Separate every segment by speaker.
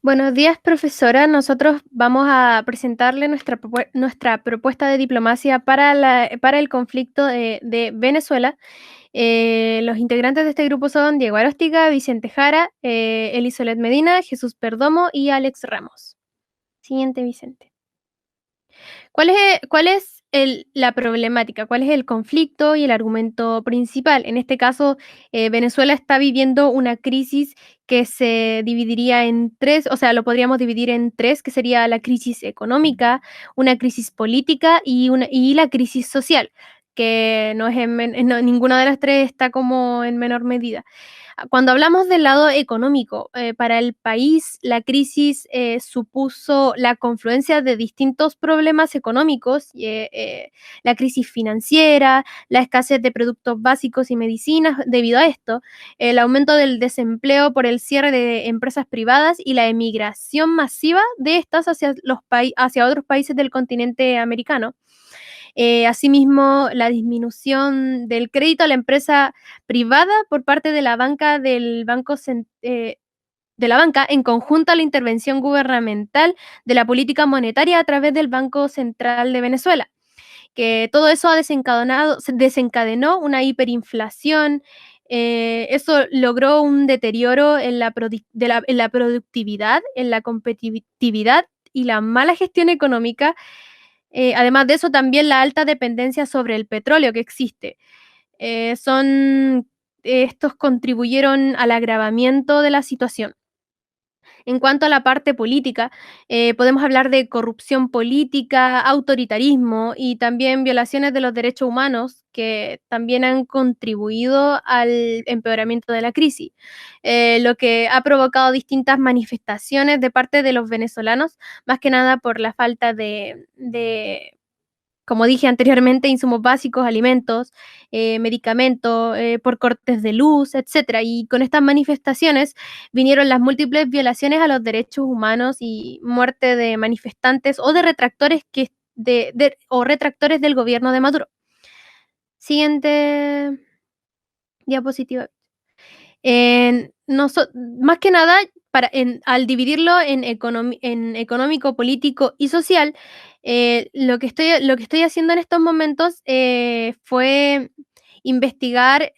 Speaker 1: Buenos días, profesora. Nosotros vamos a presentarle nuestra propuesta de diplomacia para el conflicto de Venezuela. Los integrantes de este grupo son Diego Aróstiga, Vicente Jara, Elisolet Medina, Jesús Perdomo y Alex Ramos. Siguiente, Vicente. ¿Cuál es la problemática? ¿Cuál es el conflicto y el argumento principal? En este caso, Venezuela está viviendo una crisis que se dividiría en tres, o sea, lo podríamos dividir en tres, que sería la crisis económica, una crisis política y la crisis social, que no es ninguna de las tres está como en menor medida. Cuando hablamos del lado económico, para el país la crisis supuso la confluencia de distintos problemas económicos, la crisis financiera, la escasez de productos básicos y medicinas debido a esto, el aumento del desempleo por el cierre de empresas privadas y la emigración masiva de estas hacia otros países del continente americano. Asimismo, la disminución del crédito a la empresa privada por parte de la banca de la banca en conjunto a la intervención gubernamental de la política monetaria a través del Banco Central de Venezuela, que todo eso desencadenó una hiperinflación. Eso logró un deterioro en la productividad, en la competitividad y la mala gestión económica. Además de eso, también la alta dependencia sobre el petróleo que existe. Estos contribuyeron al agravamiento de la situación. En cuanto a la parte política, podemos hablar de corrupción política, autoritarismo y también violaciones de los derechos humanos que también han contribuido al empeoramiento de la crisis, lo que ha provocado distintas manifestaciones de parte de los venezolanos, más que nada por la falta como dije anteriormente, insumos básicos, alimentos, medicamentos, por cortes de luz, etcétera. Y con estas manifestaciones vinieron las múltiples violaciones a los derechos humanos y muerte de manifestantes o de retractores del gobierno de Maduro. Siguiente diapositiva. Más que nada, al dividirlo en económico, político y social, lo que estoy haciendo en estos momentos fue investigar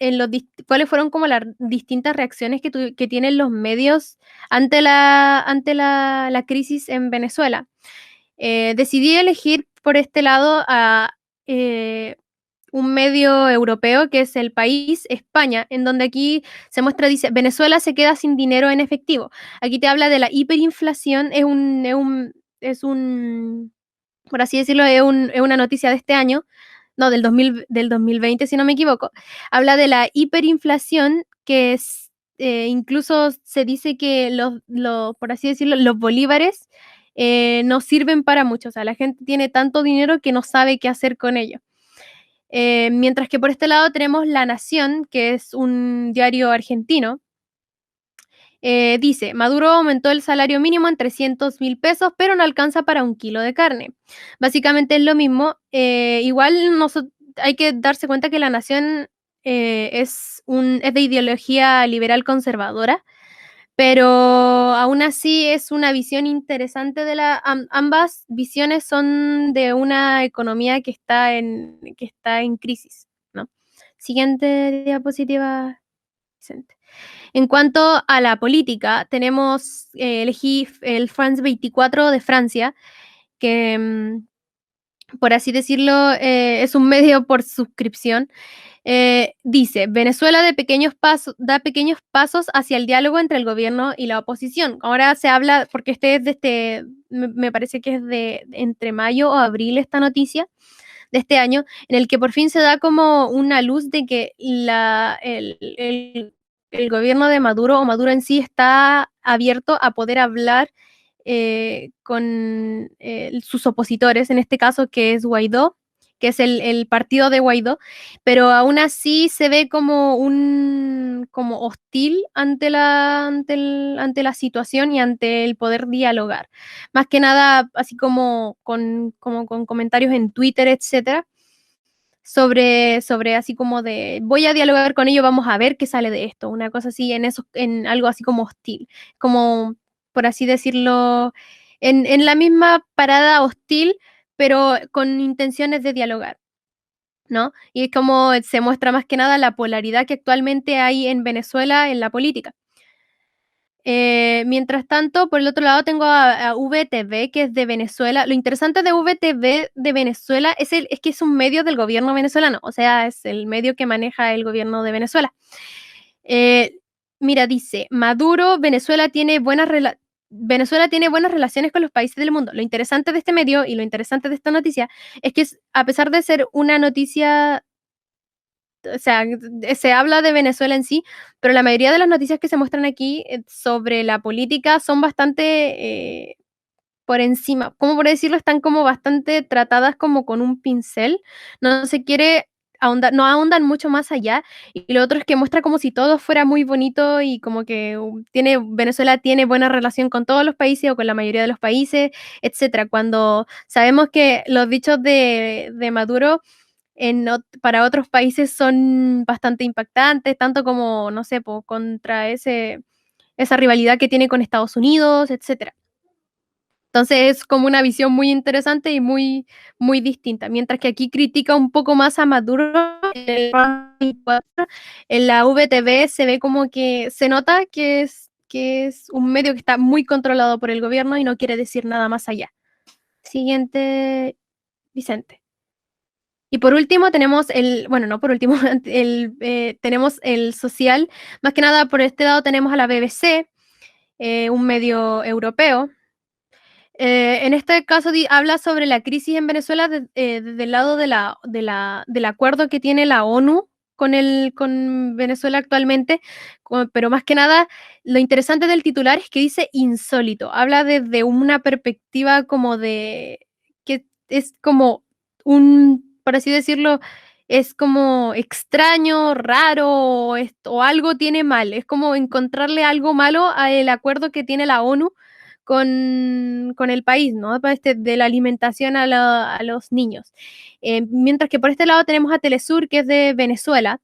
Speaker 1: cuáles fueron como las distintas reacciones que tienen los medios ante la crisis en Venezuela. Decidí elegir por este lado a eh, un medio europeo que es El País, España, en donde aquí se muestra, dice, Venezuela se queda sin dinero en efectivo. Aquí te habla de la hiperinflación, por así decirlo, es una noticia de este año, no, del 2020, si no me equivoco. Habla de la hiperinflación que es, incluso se dice que por así decirlo, los bolívares no sirven para mucho. O sea, la gente tiene tanto dinero que no sabe qué hacer con ello. Mientras que por este lado tenemos La Nación, que es un diario argentino. Dice, Maduro aumentó el salario mínimo en 300.000 pesos, pero no alcanza para un kilo de carne. Básicamente es lo mismo. Igual hay que darse cuenta que La Nación es de ideología liberal conservadora, pero aún así es una visión interesante ambas visiones son de una economía que está en crisis, ¿no? Siguiente diapositiva, Vicente. En cuanto a la política, elegí el France 24 de Francia, que, por así decirlo, es un medio por suscripción. Dice, Venezuela da pequeños pasos hacia el diálogo entre el gobierno y la oposición. Ahora se habla, porque me parece que es de entre mayo o abril esta noticia de este año, en el que por fin se da como una luz de que el gobierno de Maduro o Maduro en sí está abierto a poder hablar con sus opositores, en este caso que es Guaidó, que es el partido de Guaidó, pero aún así se ve como hostil ante la situación y ante el poder dialogar. Más que nada, así como con comentarios en Twitter, etcétera, sobre así como de voy a dialogar con ellos, vamos a ver qué sale de esto, una cosa así, en algo así como hostil, como por así decirlo, en la misma parada hostil, pero con intenciones de dialogar, ¿no? Y es como se muestra más que nada la polaridad que actualmente hay en Venezuela en la política. Mientras tanto, por el otro lado tengo a VTV, que es de Venezuela. Lo interesante de VTV de Venezuela es que es un medio del gobierno venezolano, o sea, es el medio que maneja el gobierno de Venezuela. Eh, Mira, dice, Maduro, Venezuela tiene buenas relaciones con los países del mundo. Lo interesante de este medio y lo interesante de esta noticia es que a pesar de ser una noticia, o sea, se habla de Venezuela en sí, pero la mayoría de las noticias que se muestran aquí sobre la política son bastante por encima, ¿cómo por decirlo? Están como bastante tratadas como con un pincel, no se quiere ahondar, no ahondan mucho más allá, y lo otro es que muestra como si todo fuera muy bonito y como que Venezuela tiene buena relación con todos los países o con la mayoría de los países, etcétera, cuando sabemos que los dichos de Maduro para otros países son bastante impactantes, tanto como, no sé, contra esa rivalidad que tiene con Estados Unidos, etcétera. Entonces es como una visión muy interesante y muy distinta. Mientras que aquí critica un poco más a Maduro, en la VTV se ve como que se nota que es un medio que está muy controlado por el gobierno y no quiere decir nada más allá. Siguiente, Vicente. Y por último tenemos bueno, no por último, tenemos el social. Más que nada por este lado tenemos a la BBC, un medio europeo. En este caso habla sobre la crisis en Venezuela desde el lado del acuerdo que tiene la ONU con Venezuela actualmente, pero más que nada, lo interesante del titular es que dice insólito, habla desde una perspectiva como que es como por así decirlo, es como extraño, raro, o algo tiene mal, es como encontrarle algo malo al acuerdo que tiene la ONU con el país, ¿no? De la alimentación a los niños. Mientras que por este lado tenemos a Telesur, que es de Venezuela,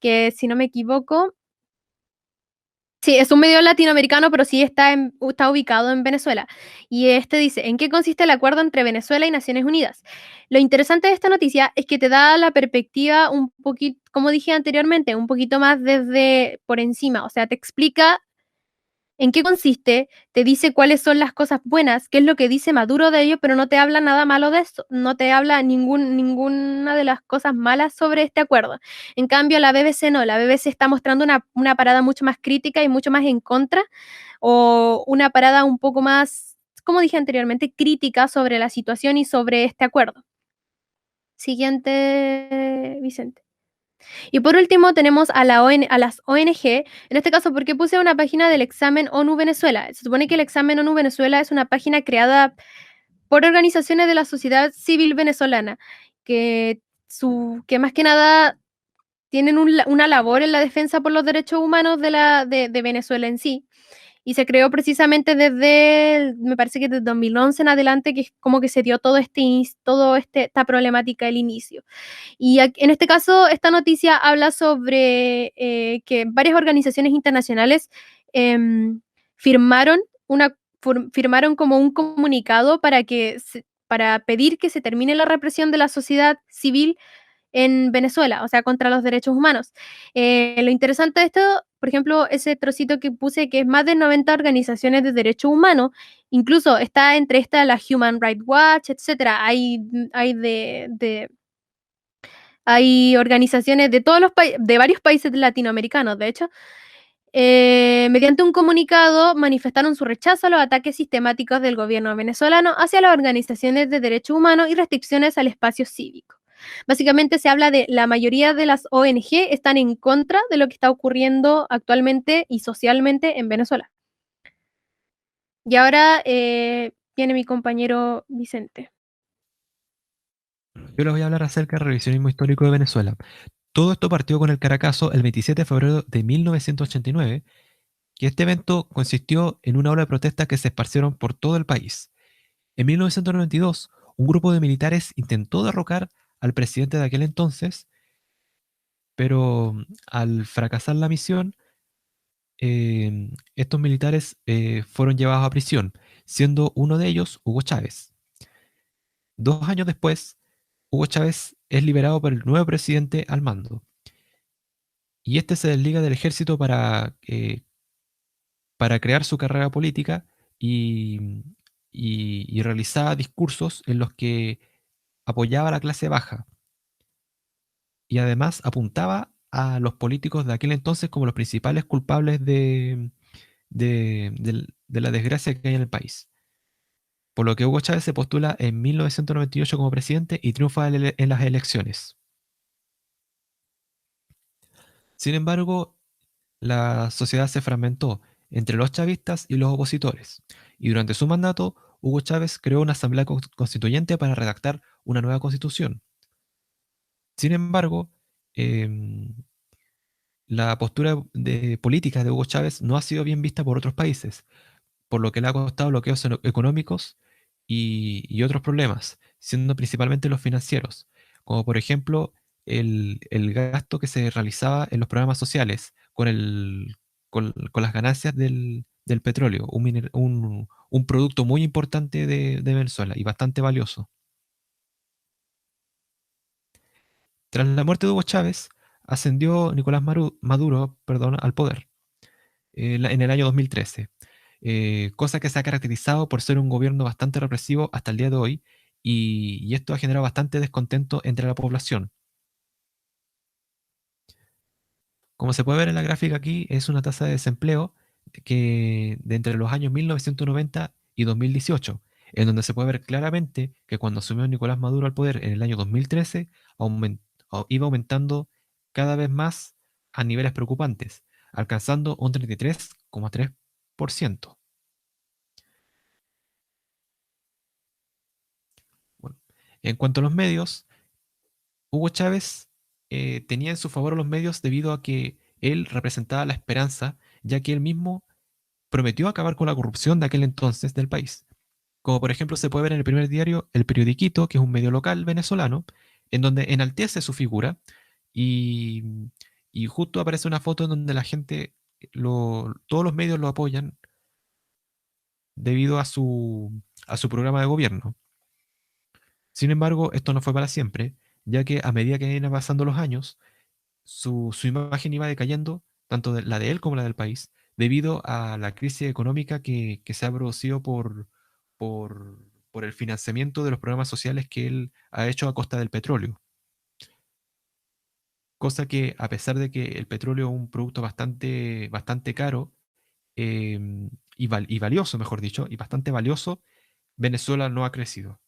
Speaker 1: que si no me equivoco, sí, es un medio latinoamericano, pero sí está ubicado en Venezuela. Y este dice, ¿en qué consiste el acuerdo entre Venezuela y Naciones Unidas? Lo interesante de esta noticia es que te da la perspectiva un poquito, como dije anteriormente, un poquito más desde por encima, o sea, te explica en qué consiste, te dice cuáles son las cosas buenas, qué es lo que dice Maduro de ello, pero no te habla nada malo de eso, no te habla ninguna de las cosas malas sobre este acuerdo. En cambio, la BBC no, la BBC está mostrando una parada mucho más crítica y mucho más en contra, o una parada un poco más, como dije anteriormente, crítica sobre la situación y sobre este acuerdo. Siguiente, Vicente. Y por último tenemos a las ONG, en este caso porque puse una página del examen ONU Venezuela. Se supone que el examen ONU Venezuela es una página creada por organizaciones de la sociedad civil venezolana, que, que más que nada tienen una labor en la defensa por los derechos humanos de Venezuela en sí. Y se creó precisamente me parece que desde 2011 en adelante, que es como que se dio esta problemática el inicio. Y en este caso, esta noticia habla sobre que varias organizaciones internacionales em, firmaron, firmaron como un comunicado para pedir que se termine la represión de la sociedad civil en Venezuela, o sea, contra los derechos humanos. Lo interesante de esto, por ejemplo, ese trocito que puse, que es más de 90 organizaciones de derechos humanos, incluso está entre estas la Human Rights Watch, etcétera. Hay organizaciones de de varios países latinoamericanos, de hecho, mediante un comunicado manifestaron su rechazo a los ataques sistemáticos del gobierno venezolano hacia las organizaciones de derechos humanos y restricciones al espacio cívico. Básicamente se habla de la mayoría de las ONG están en contra de lo que está ocurriendo actualmente y socialmente en Venezuela. Y ahora viene mi compañero Vicente.
Speaker 2: Yo les voy a hablar acerca del revisionismo histórico de Venezuela. Todo esto partió con el Caracazo el 27 de febrero de 1989, que este evento consistió en una ola de protestas que se esparcieron por todo el país. En 1992, un grupo de militares intentó derrocar al presidente de aquel entonces, pero al fracasar la misión, estos militares fueron llevados a prisión, siendo uno de ellos Hugo Chávez. 2 años después, Hugo Chávez es liberado por el nuevo presidente al mando. Y este se desliga del ejército para crear su carrera política y, y realizaba discursos en los que apoyaba a la clase baja y además apuntaba a los políticos de aquel entonces como los principales culpables de la desgracia que hay en el país. Por lo que Hugo Chávez se postula en 1998 como presidente y triunfa en las elecciones. Sin embargo, la sociedad se fragmentó entre los chavistas y los opositores, y durante su mandato, Hugo Chávez creó una asamblea constituyente para redactar una nueva constitución. Sin embargo, em, la postura de política de Hugo Chávez no ha sido bien vista por otros países, por lo que le ha costado bloqueos económicos y otros problemas, siendo principalmente los financieros, como por ejemplo el gasto que se realizaba en los programas sociales con las ganancias del petróleo, un producto muy importante de Venezuela y bastante valioso. Tras la muerte de Hugo Chávez, ascendió Nicolás Maduro, perdón, al poder en el año 2013, cosa que se ha caracterizado por ser un gobierno bastante represivo hasta el día de hoy, y esto ha generado bastante descontento entre la población. Como se puede ver en la gráfica aquí, es una tasa de desempleo que de entre los años 1990 y 2018, en donde se puede ver claramente que cuando asumió Nicolás Maduro al poder en el año 2013, iba aumentando cada vez más a niveles preocupantes, alcanzando un 33,3%. Bueno, en cuanto a los medios, Hugo Chávez tenía en su favor a los medios debido a que él representaba la esperanza, ya que él mismo prometió acabar con la corrupción de aquel entonces del país. Como por ejemplo se puede ver en el primer diario El Periodiquito, que es un medio local venezolano, en donde enaltece su figura y, y justo aparece una foto en donde la gente, todos los medios lo apoyan debido a su programa de gobierno. Sin embargo, esto no fue para siempre, ya que a medida que iban pasando los años, su imagen iba decayendo, tanto la de él como la del país, debido a la crisis económica que se ha producido por, por el financiamiento de los programas sociales que él ha hecho a costa del petróleo. Cosa que, a pesar de que el petróleo es un producto bastante, bastante caro y valioso, mejor dicho, y bastante valioso, Venezuela no ha crecido.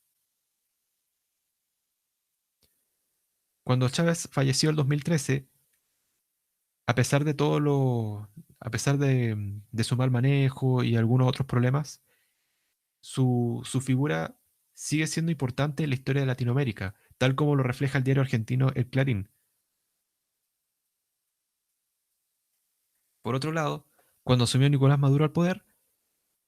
Speaker 2: Cuando Chávez falleció en 2013, a pesar de a pesar de su mal manejo y algunos otros problemas, su figura sigue siendo importante en la historia de Latinoamérica, tal como lo refleja el diario argentino El Clarín. Por otro lado, cuando asumió Nicolás Maduro al poder,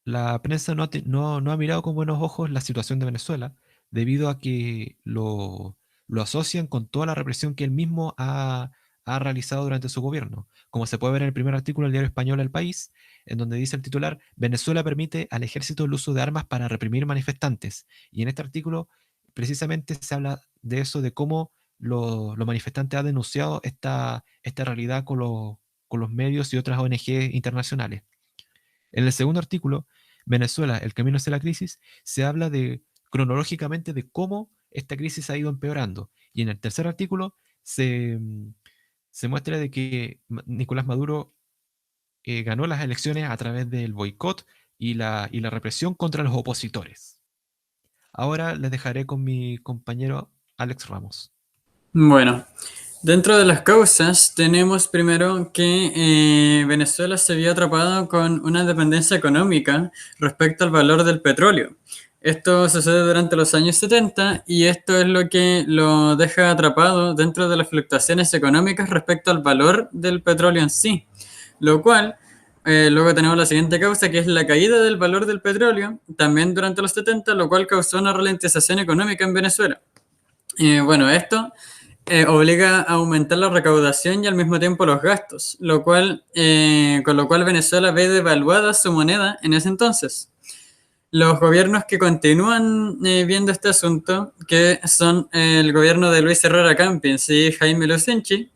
Speaker 2: la prensa no ha mirado con buenos ojos la situación de Venezuela, debido a que lo asocian con toda la represión que él mismo ha realizado durante su gobierno. Como se puede ver en el primer artículo del diario español El País, en donde dice el titular: Venezuela permite al ejército el uso de armas para reprimir manifestantes. Y en este artículo precisamente se habla de eso, de cómo los manifestantes han denunciado esta realidad con los medios y otras ONG internacionales. En el segundo artículo, Venezuela, el camino hacia la crisis, se habla cronológicamente de cómo esta crisis ha ido empeorando. Y en el tercer artículo se muestra de que Nicolás Maduro ganó las elecciones a través del boicot y la represión contra los opositores. Ahora les dejaré con mi compañero Alex Ramos.
Speaker 3: Bueno, dentro de las causas tenemos primero que Venezuela se vio atrapado con una dependencia económica respecto al valor del petróleo. Esto sucede durante los años 70 y esto es lo que lo deja atrapado dentro de las fluctuaciones económicas respecto al valor del petróleo en sí. Lo cual, luego tenemos la siguiente causa, que es la caída del valor del petróleo, también durante los 70, lo cual causó una ralentización económica en Venezuela. Bueno, esto obliga a aumentar la recaudación y al mismo tiempo los gastos, con lo cual Venezuela ve devaluada su moneda en ese entonces. Los gobiernos que continúan viendo este asunto, que son el gobierno de Luis Herrera Campins y Jaime Lucenchi,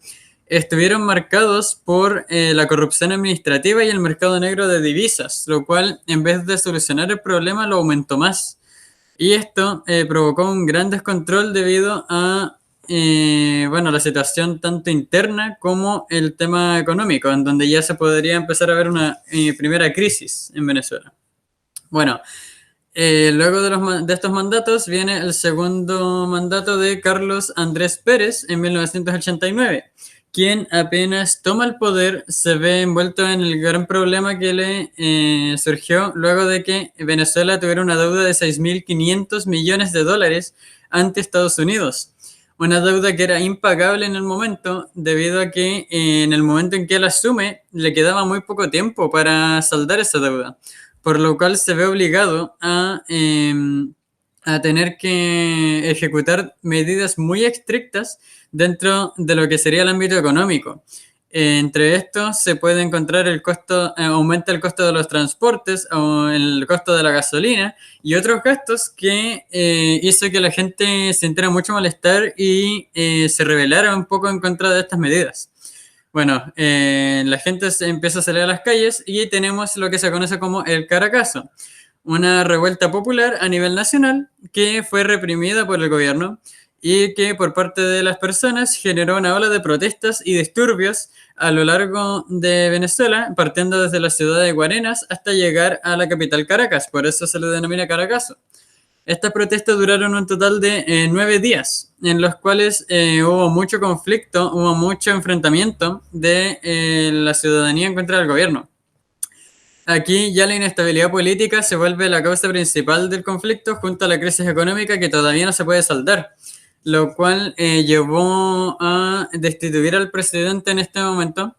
Speaker 3: estuvieron marcados por la corrupción administrativa y el mercado negro de divisas, lo cual en vez de solucionar el problema lo aumentó más. Y esto provocó un gran descontrol debido a la situación tanto interna como el tema económico, en donde ya se podría empezar a ver una primera crisis en Venezuela. Bueno, luego de estos mandatos viene el segundo mandato de Carlos Andrés Pérez en 1989, quien apenas toma el poder se ve envuelto en el gran problema que le surgió luego de que Venezuela tuviera una deuda de 6.500 millones de dólares ante Estados Unidos. Una deuda que era impagable en el momento debido a que en el momento en que él asume le quedaba muy poco tiempo para saldar esa deuda, por lo cual se ve obligado a tener que ejecutar medidas muy estrictas dentro de lo que sería el ámbito económico. Entre estos se puede encontrar el costo, aumenta el costo de los transportes o el costo de la gasolina y otros gastos que hizo que la gente sintiera mucho malestar y se rebelara un poco en contra de estas medidas. Bueno, la gente se empieza a salir a las calles y tenemos lo que se conoce como el Caracazo, una revuelta popular a nivel nacional que fue reprimida por el gobierno y que por parte de las personas generó una ola de protestas y disturbios a lo largo de Venezuela, partiendo desde la ciudad de Guarenas hasta llegar a la capital Caracas, por eso se le denomina Caracazo. Estas protestas duraron un total de 9 días, en los cuales hubo mucho conflicto, hubo mucho enfrentamiento de la ciudadanía en contra del gobierno. Aquí ya la inestabilidad política se vuelve la causa principal del conflicto junto a la crisis económica que todavía no se puede saldar, lo cual llevó a destituir al presidente en este momento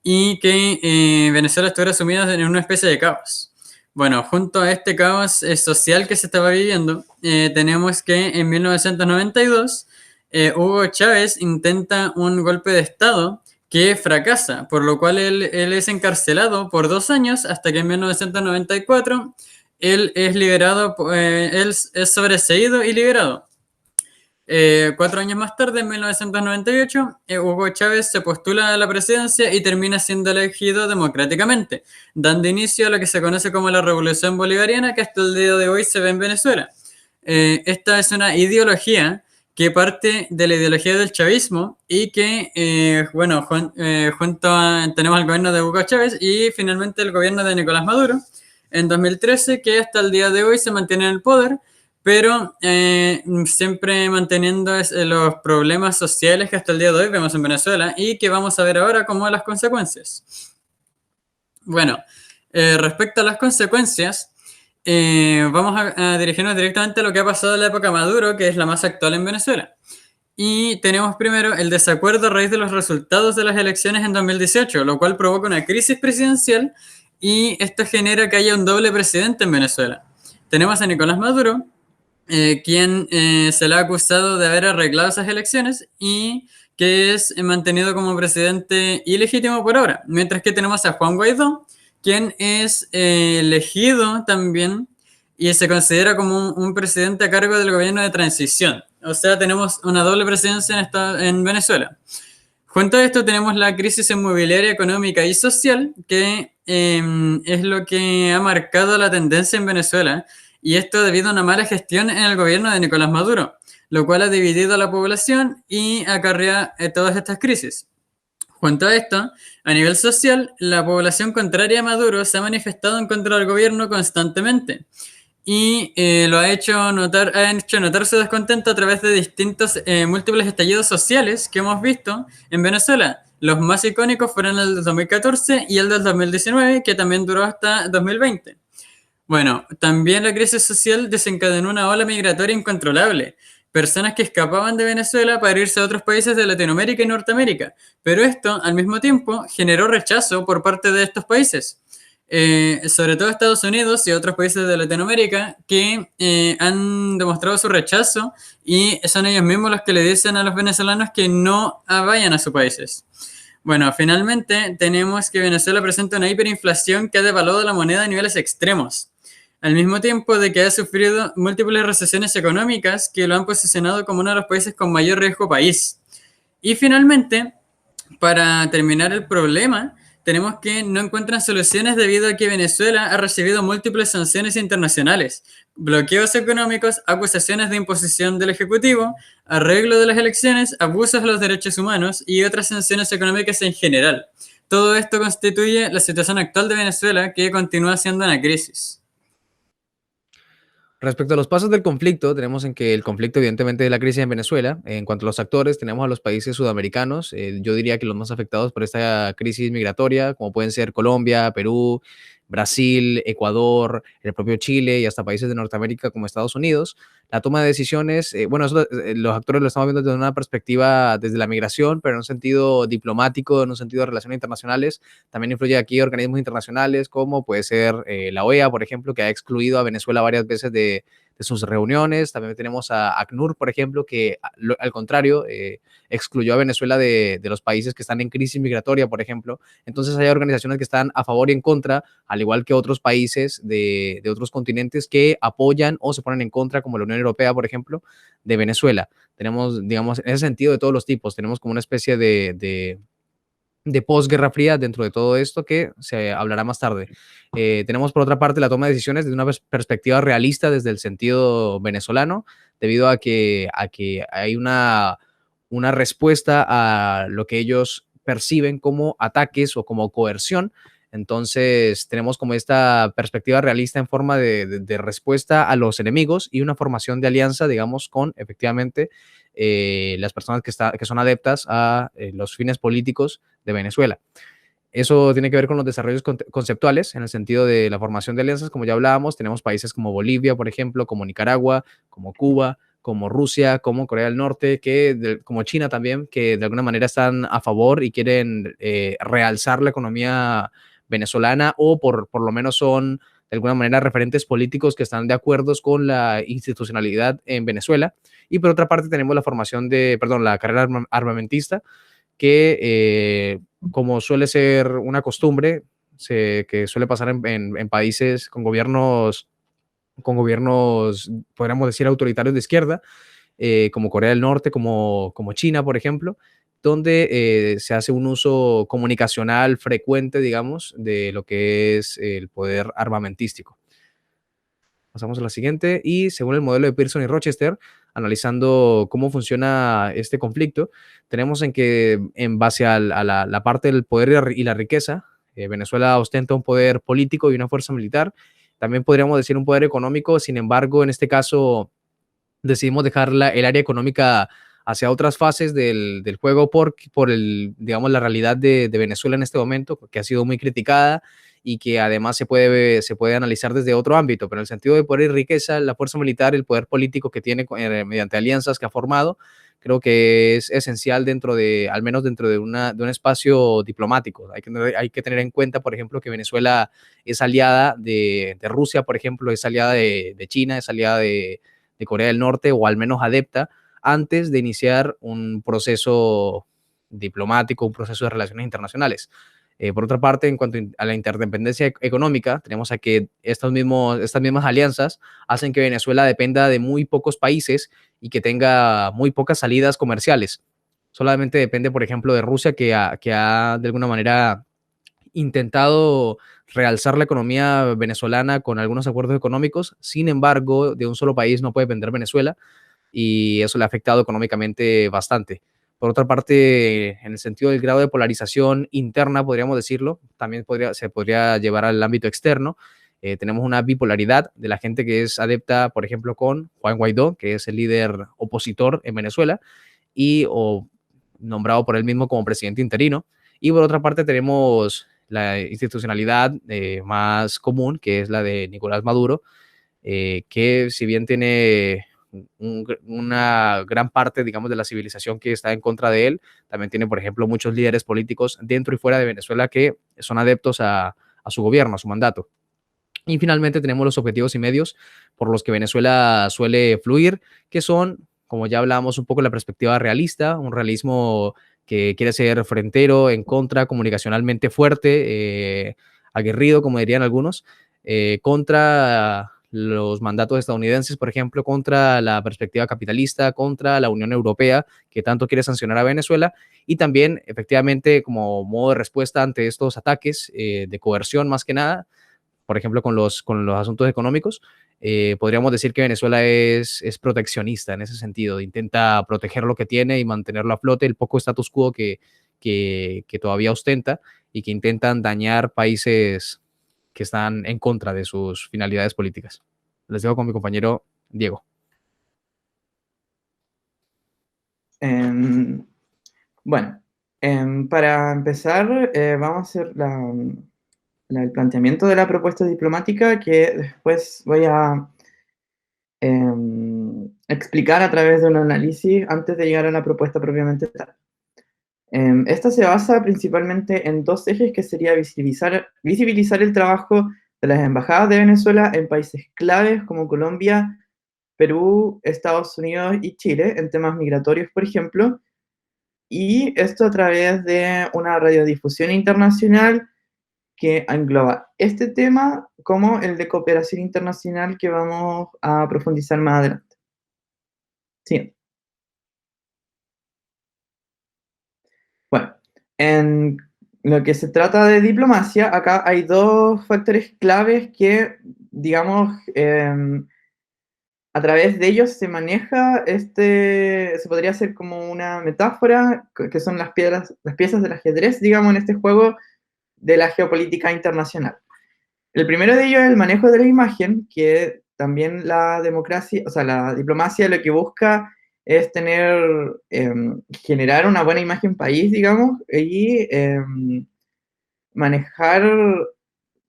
Speaker 3: y que Venezuela estuviera sumida en una especie de caos. Bueno, junto a este caos social que se estaba viviendo, tenemos que en 1992 Hugo Chávez intenta un golpe de Estado que fracasa, por lo cual él es encarcelado por 2 años hasta que en 1994 él es liberado, él es sobreseído y liberado. 4 años más tarde, en 1998, Hugo Chávez se postula a la presidencia y termina siendo elegido democráticamente, dando inicio a lo que se conoce como la Revolución Bolivariana, que hasta el día de hoy se ve en Venezuela. Esta es una ideología que parte de la ideología del chavismo y que, tenemos el gobierno de Hugo Chávez y finalmente el gobierno de Nicolás Maduro en 2013, que hasta el día de hoy se mantiene en el poder, pero siempre manteniendo los problemas sociales que hasta el día de hoy vemos en Venezuela y que vamos a ver ahora como las consecuencias. Bueno, respecto a las consecuencias, vamos a dirigirnos directamente a lo que ha pasado en la época Maduro, que es la más actual en Venezuela. Y tenemos primero el desacuerdo a raíz de los resultados de las elecciones en 2018, lo cual provoca una crisis presidencial y esto genera que haya un doble presidente en Venezuela. Tenemos a Nicolás Maduro, quien se le ha acusado de haber arreglado esas elecciones y que es mantenido como presidente ilegítimo por ahora, mientras que tenemos a Juan Guaidó, quien es elegido también y se considera como un presidente a cargo del gobierno de transición. O sea, tenemos una doble presidencia en Venezuela. Junto a esto tenemos la crisis inmobiliaria, económica y social, que es lo que ha marcado la tendencia en Venezuela, y esto debido a una mala gestión en el gobierno de Nicolás Maduro, lo cual ha dividido a la población y acarrea todas estas crisis. Junto a esto, a nivel social, la población contraria a Maduro se ha manifestado en contra del gobierno constantemente y lo ha hecho notar su descontento a través de distintos múltiples estallidos sociales que hemos visto en Venezuela. Los más icónicos fueron el del 2014 y el del 2019, que también duró hasta 2020. Bueno, también la crisis social desencadenó una ola migratoria incontrolable. Personas que escapaban de Venezuela para irse a otros países de Latinoamérica y Norteamérica. Pero esto, al mismo tiempo, generó rechazo por parte de estos países. sobre todo Estados Unidos y otros países de Latinoamérica, que han demostrado su rechazo y son ellos mismos los que le dicen a los venezolanos que no vayan a sus países. Bueno, finalmente tenemos que Venezuela presenta una hiperinflación que ha devaluado la moneda a niveles extremos, al mismo tiempo de que ha sufrido múltiples recesiones económicas que lo han posicionado como uno de los países con mayor riesgo país. Y finalmente, para terminar el problema, tenemos que no encuentran soluciones debido a que Venezuela ha recibido múltiples sanciones internacionales, bloqueos económicos, acusaciones de imposición del Ejecutivo, arreglo de las elecciones, abusos de los derechos humanos y otras sanciones económicas en general. Todo esto constituye la situación actual de Venezuela, que continúa siendo una crisis.
Speaker 4: Respecto a los pasos del conflicto, tenemos en que el conflicto evidentemente es la crisis en Venezuela. En cuanto a los actores, tenemos a los países sudamericanos. Yo diría que los más afectados por esta crisis migratoria, como pueden ser Colombia, Perú, Brasil, Ecuador, el propio Chile y hasta países de Norteamérica como Estados Unidos. La toma de decisiones, los actores lo estamos viendo desde una perspectiva desde la migración, pero en un sentido diplomático, en un sentido de relaciones internacionales. También influye aquí organismos internacionales como puede ser la OEA, por ejemplo, que ha excluido a Venezuela varias veces de sus reuniones. También tenemos a ACNUR, por ejemplo, que al contrario excluyó a Venezuela de los países que están en crisis migratoria, por ejemplo. Entonces hay organizaciones que están a favor y en contra, al igual que otros países de otros continentes que apoyan o se ponen en contra, como la Unión Europea, por ejemplo, de Venezuela. Tenemos, digamos, en ese sentido de todos los tipos, tenemos como una especie de posguerra fría dentro de todo esto que se hablará más tarde. Tenemos por otra parte la toma de decisiones desde una perspectiva realista desde el sentido venezolano, debido a que hay una respuesta a lo que ellos perciben como ataques o como coerción. Entonces tenemos como esta perspectiva realista en forma de respuesta a los enemigos y una formación de alianza, digamos, con efectivamente las personas que son adeptas a los fines políticos de Venezuela. Eso tiene que ver con los desarrollos conceptuales en el sentido de la formación de alianzas, como ya hablábamos. Tenemos países como Bolivia, por ejemplo, como Nicaragua, como Cuba, como Rusia, como Corea del Norte, como China también, que de alguna manera están a favor y quieren realzar la economía venezolana, o por lo menos son de alguna manera referentes políticos que están de acuerdo con la institucionalidad en Venezuela. Y por otra parte tenemos la carrera armamentista, que como suele ser una costumbre, que suele pasar en países con gobiernos, podríamos decir, autoritarios de izquierda, como Corea del Norte, como China, por ejemplo, donde se hace un uso comunicacional frecuente, digamos, de lo que es el poder armamentístico. Pasamos a la siguiente. Y según el modelo de Pearson y Rochester, analizando cómo funciona este conflicto, tenemos en que en base a la parte del poder y la riqueza, Venezuela ostenta un poder político y una fuerza militar. También podríamos decir un poder económico. Sin embargo, en este caso decidimos dejar el área económica hacia otras fases del juego por digamos, la realidad de Venezuela en este momento, que ha sido muy criticada y que además se puede analizar desde otro ámbito, pero en el sentido de poder y riqueza, la fuerza militar, el poder político que tiene mediante alianzas que ha formado, creo que es esencial al menos dentro de un espacio diplomático. Hay que tener en cuenta, por ejemplo, que Venezuela es aliada de Rusia, por ejemplo, es aliada de China, es aliada de Corea del Norte, o al menos adepta, antes de iniciar un proceso diplomático, un proceso de relaciones internacionales. Por otra parte, en cuanto a la interdependencia económica, tenemos a que estas mismas alianzas hacen que Venezuela dependa de muy pocos países y que tenga muy pocas salidas comerciales. Solamente depende, por ejemplo, de Rusia, que ha de alguna manera intentado realzar la economía venezolana con algunos acuerdos económicos. Sin embargo, de un solo país no puede depender Venezuela, y eso le ha afectado económicamente bastante. Por otra parte, en el sentido del grado de polarización interna, podríamos decirlo, también se podría llevar al ámbito externo. Tenemos una bipolaridad de la gente que es adepta, por ejemplo, con Juan Guaidó, que es el líder opositor en Venezuela, o nombrado por él mismo como presidente interino. Y por otra parte tenemos la institucionalidad más común, que es la de Nicolás Maduro, que si bien tiene una gran parte, digamos, de la civilización que está en contra de él, también tiene, por ejemplo, muchos líderes políticos dentro y fuera de Venezuela que son adeptos a su gobierno, a su mandato. Y finalmente tenemos los objetivos y medios por los que Venezuela suele fluir, que son, como ya hablamos un poco, la perspectiva realista, un realismo que quiere ser frentero, en contra, comunicacionalmente fuerte, aguerrido, como dirían algunos, contra los mandatos estadounidenses, por ejemplo, contra la perspectiva capitalista, contra la Unión Europea, que tanto quiere sancionar a Venezuela, y también, efectivamente, como modo de respuesta ante estos ataques de coerción, más que nada, por ejemplo, con los asuntos económicos, podríamos decir que Venezuela es proteccionista en ese sentido, intenta proteger lo que tiene y mantenerlo a flote, el poco status quo que todavía ostenta y que intentan dañar países que están en contra de sus finalidades políticas. Les dejo con mi compañero Diego.
Speaker 5: Bueno, para empezar, vamos a hacer el planteamiento de la propuesta diplomática que después voy a explicar a través de un análisis antes de llegar a la propuesta propiamente tal. Esta se basa principalmente en dos ejes, que sería visibilizar el trabajo de las embajadas de Venezuela en países claves como Colombia, Perú, Estados Unidos y Chile, en temas migratorios, por ejemplo, y esto a través de una radiodifusión internacional que engloba este tema como el de cooperación internacional que vamos a profundizar más adelante. Sí. Bueno, en lo que se trata de diplomacia, acá hay dos factores claves que, digamos, a través de ellos se maneja se podría hacer como una metáfora, que son las piezas del ajedrez, digamos, en este juego de la geopolítica internacional. El primero de ellos es el manejo de la imagen, que también la democracia, o sea, la diplomacia lo que busca es generar una buena imagen país, digamos, y manejar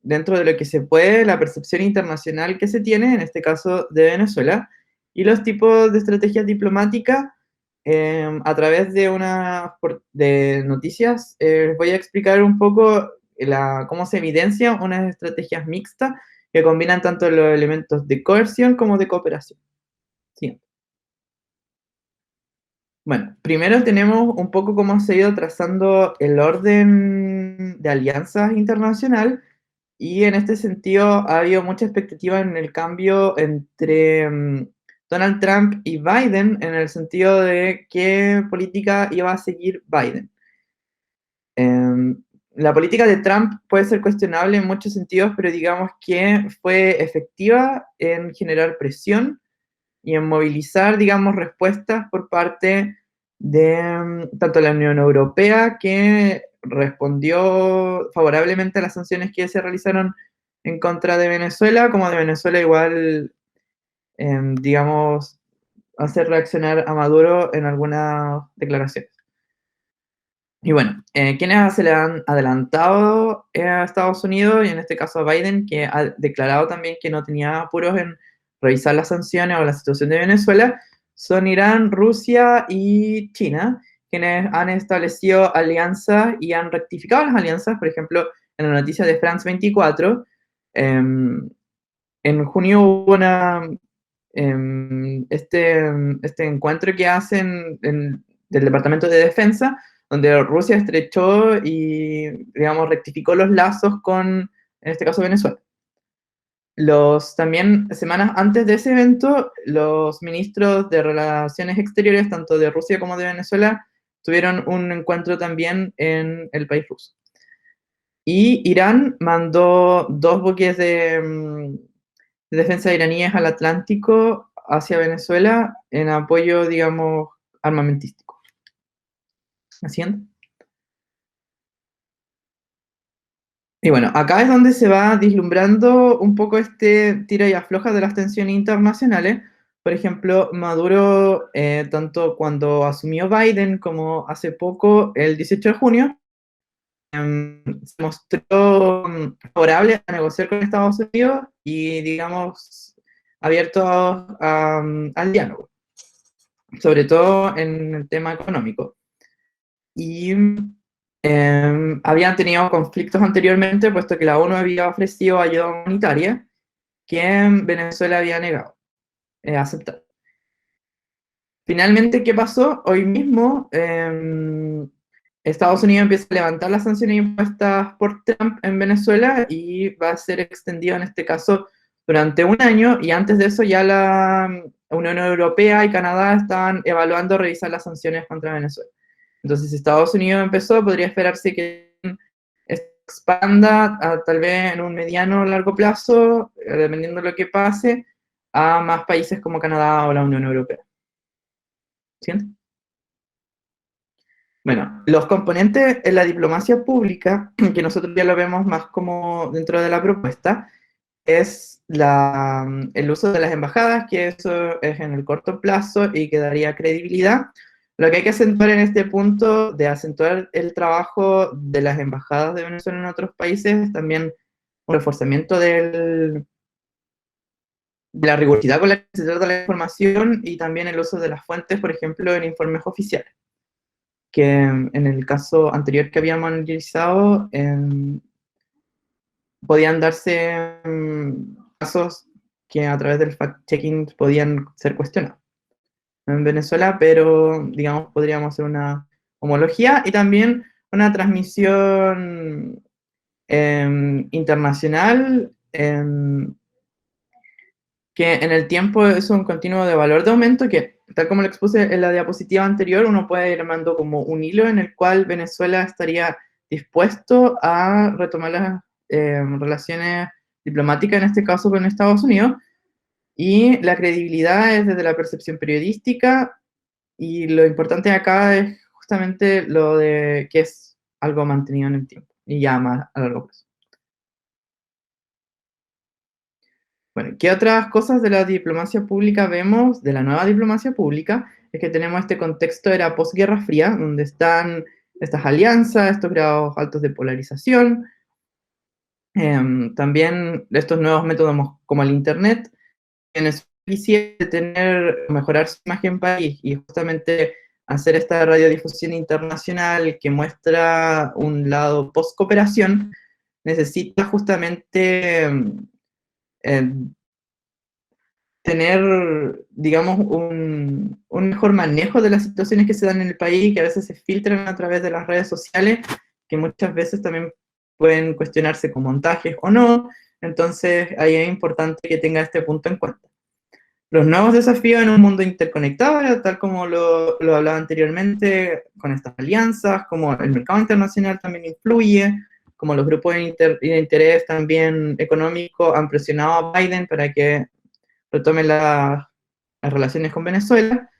Speaker 5: dentro de lo que se puede la percepción internacional que se tiene, en este caso de Venezuela, y los tipos de estrategias diplomáticas a través de noticias. Voy a explicar un poco cómo se evidencia unas estrategias mixtas que combinan tanto los elementos de coerción como de cooperación. Sí. Bueno, primero tenemos un poco cómo se ha ido trazando el orden de alianzas internacional, y en este sentido ha habido mucha expectativa en el cambio entre Donald Trump y Biden, en el sentido de qué política iba a seguir Biden. La política de Trump puede ser cuestionable en muchos sentidos, pero digamos que fue efectiva en generar presión y en movilizar, digamos, respuestas por parte de tanto la Unión Europea, que respondió favorablemente a las sanciones que se realizaron en contra de Venezuela, como de Venezuela igual, digamos, hacer reaccionar a Maduro en algunas declaraciones. Y bueno, quienes se le han adelantado a Estados Unidos, y en este caso a Biden, que ha declarado también que no tenía apuros en revisar las sanciones o la situación de Venezuela, son Irán, Rusia y China, quienes han establecido alianzas y han rectificado las alianzas. Por ejemplo, en la noticia de France 24, en junio hubo este encuentro que hacen del Departamento de Defensa, donde Rusia estrechó y, digamos, rectificó los lazos con, en este caso, Venezuela. También, semanas antes de ese evento, los ministros de Relaciones Exteriores, tanto de Rusia como de Venezuela, tuvieron un encuentro también en el país ruso. Y Irán mandó 2 buques de defensa iraníes al Atlántico hacia Venezuela en apoyo, digamos, armamentístico. ¿Haciendo? Y bueno, acá es donde se va vislumbrando un poco este tira y afloja de las tensiones internacionales. Por ejemplo, Maduro, tanto cuando asumió Biden como hace poco, el 18 de junio, se mostró favorable a negociar con Estados Unidos y, digamos, abierto al diálogo, sobre todo en el tema económico. Y habían tenido conflictos anteriormente, puesto que la ONU había ofrecido ayuda humanitaria que Venezuela había negado aceptar. Finalmente, ¿qué pasó? Hoy mismo Estados Unidos empieza a levantar las sanciones impuestas por Trump en Venezuela y va a ser extendido en este caso durante un año, y antes de eso ya la Unión Europea y Canadá estaban evaluando revisar las sanciones contra Venezuela. Entonces, si Estados Unidos empezó, podría esperarse que expanda tal vez en un mediano o largo plazo, dependiendo de lo que pase, a más países como Canadá o la Unión Europea. ¿Siente? Bueno, los componentes en la diplomacia pública, que nosotros ya lo vemos más como dentro de la propuesta, es el uso de las embajadas, que eso es en el corto plazo y que daría credibilidad. Lo que hay que acentuar en este punto de acentuar el trabajo de las embajadas de Venezuela en otros países es también un reforzamiento de la rigurosidad con la que se trata la información y también el uso de las fuentes, por ejemplo, en informes oficiales, que en el caso anterior que habíamos analizado, podían darse casos que a través del fact-checking podían ser cuestionados en Venezuela, pero digamos podríamos hacer una homología y también una transmisión internacional, que en el tiempo es un continuo de valor de aumento que, tal como lo expuse en la diapositiva anterior, uno puede ir armando como un hilo en el cual Venezuela estaría dispuesto a retomar las relaciones diplomáticas, en este caso con Estados Unidos, y la credibilidad es desde la percepción periodística, y lo importante acá es justamente lo de que es algo mantenido en el tiempo, y ya más a largo plazo. Bueno, ¿qué otras cosas de la diplomacia pública vemos, de la nueva diplomacia pública? Es que tenemos este contexto de la posguerra fría, donde están estas alianzas, estos grados altos de polarización, también estos nuevos métodos como el Internet. Venezuela quisiera mejorar su imagen país y justamente hacer esta radiodifusión internacional que muestra un lado post-cooperación, necesita justamente tener, digamos, un mejor manejo de las situaciones que se dan en el país, que a veces se filtran a través de las redes sociales, que muchas veces también pueden cuestionarse con montajes o no. Entonces, ahí es importante que tenga este punto en cuenta. Los nuevos desafíos en un mundo interconectado, tal como lo hablaba anteriormente, con estas alianzas, como el mercado internacional también influye, como los grupos de interés también económico han presionado a Biden para que retome las relaciones con Venezuela,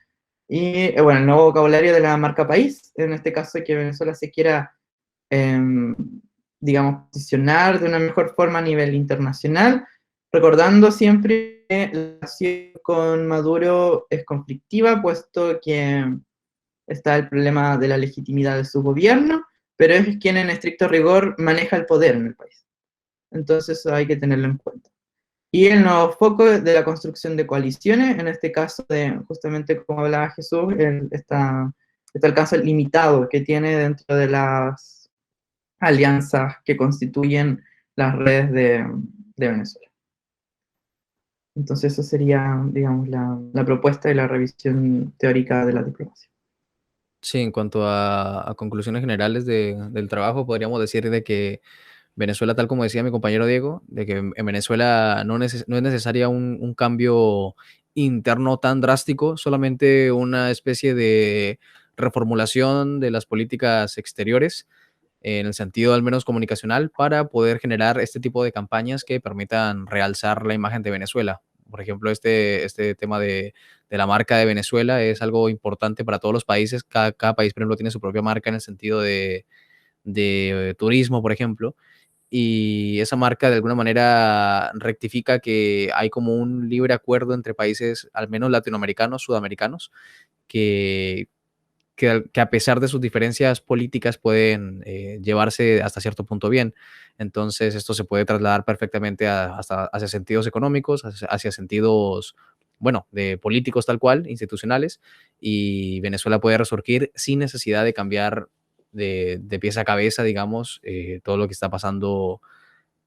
Speaker 5: y bueno, el nuevo vocabulario de la marca país, en este caso que Venezuela se quiera, digamos, posicionar de una mejor forma a nivel internacional, recordando siempre que la relación con Maduro es conflictiva, puesto que está el problema de la legitimidad de su gobierno, pero es quien en estricto rigor maneja el poder en el país. Entonces eso hay que tenerlo en cuenta. Y el nuevo foco de la construcción de coaliciones, en este caso de, justamente como hablaba Jesús, este alcance limitado que tiene dentro de las alianzas que constituyen las redes de Venezuela. Entonces eso sería, digamos, la propuesta y la revisión teórica de la diplomacia.
Speaker 4: Sí, en cuanto a conclusiones generales del trabajo, podríamos decir de que Venezuela, tal como decía mi compañero Diego, de que en Venezuela no es necesaria un cambio interno tan drástico, solamente una especie de reformulación de las políticas exteriores, en el sentido al menos comunicacional, para poder generar este tipo de campañas que permitan realzar la imagen de Venezuela. Por ejemplo, este tema de la marca de Venezuela es algo importante para todos los países. Cada país, por ejemplo, tiene su propia marca en el sentido de turismo, por ejemplo, y esa marca de alguna manera rectifica que hay como un libre acuerdo entre países, al menos latinoamericanos, sudamericanos, que, que a pesar de sus diferencias políticas pueden llevarse hasta cierto punto bien. Entonces esto se puede trasladar perfectamente hasta hacia sentidos económicos, hacia sentidos, bueno, de políticos tal cual, institucionales, y Venezuela puede resurgir sin necesidad de cambiar de pies a cabeza, digamos, todo lo que está pasando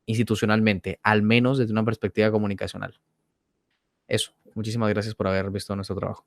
Speaker 4: institucionalmente, al menos desde una perspectiva comunicacional. Eso. Muchísimas gracias por haber visto nuestro trabajo.